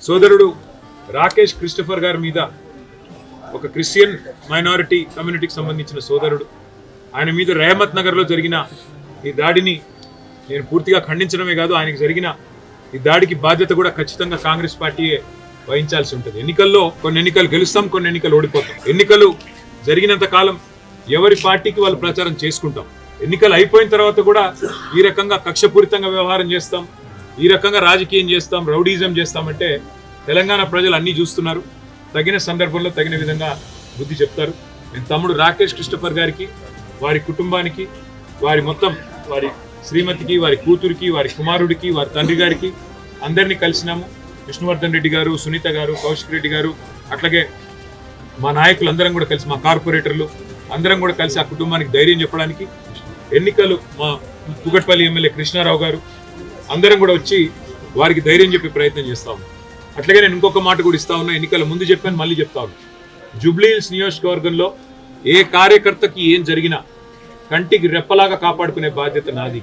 సోదరుడు రాకేష్ క్రిస్టఫర్ గారి మీద ఒక క్రిస్టియన్ మైనారిటీ కమ్యూనిటీకి సంబంధించిన సోదరుడు ఆయన మీద రెహమత్ నగర్లో జరిగిన ఈ దాడిని నేను పూర్తిగా ఖండించడమే కాదు, ఆయనకి జరిగిన ఈ దాడికి బాధ్యత కూడా ఖచ్చితంగా కాంగ్రెస్ పార్టీయే వహించాల్సి ఉంటుంది. ఎన్నికల్లో కొన్ని ఎన్నికలు గెలుస్తాం, కొన్ని ఎన్నికలు ఓడిపోతాం. ఎన్నికలు జరిగినంత కాలం ఎవరి పార్టీకి వాళ్ళు ప్రచారం చేసుకుంటాం. ఎన్నికలు అయిపోయిన తర్వాత కూడా ఈ రకంగా కక్షపూరితంగా వ్యవహారం చేస్తాం, ఈ రకంగా రాజకీయం చేస్తాం, రౌడీజం చేస్తామంటే తెలంగాణ ప్రజలు అన్నీ చూస్తున్నారు. తగిన సందర్భంలో తగిన విధంగా బుద్ధి చెప్తారు. నేను తమ్ముడు రాకేష్ క్రిస్టఫర్ గారికి, వారి కుటుంబానికి, వారి శ్రీమతికి, వారి కూతురికి, వారి కుమారుడికి, వారి తండ్రి గారికి అందరినీ కలిసినాము. విష్ణువర్ధన్ రెడ్డి గారు, సునీత గారు, కౌశిక్ రెడ్డి గారు, అట్లాగే మా నాయకులు అందరం కూడా కలిసి, మా కార్పొరేటర్లు అందరం కూడా కలిసి ఆ కుటుంబానికి ధైర్యం చెప్పడానికి, ఎన్నికలు మా కుకట్పల్లి ఎమ్మెల్యే కృష్ణారావు గారు అందరం కూడా వచ్చి వారికి ధైర్యం చెప్పే ప్రయత్నం చేస్తా ఉన్నాం. అట్లాగే నేను ఇంకొక మాట కూడా ఇస్తా ఉన్నా, ఎన్నికల ముందు చెప్పాను, మళ్ళీ చెప్తా ఉన్నాను. జూబ్లీహిల్స్ నియోజకవర్గంలో ఏ కార్యకర్తకి ఏం జరిగినా కంటికి రెప్పలాగా కాపాడుకునే బాధ్యత నాది.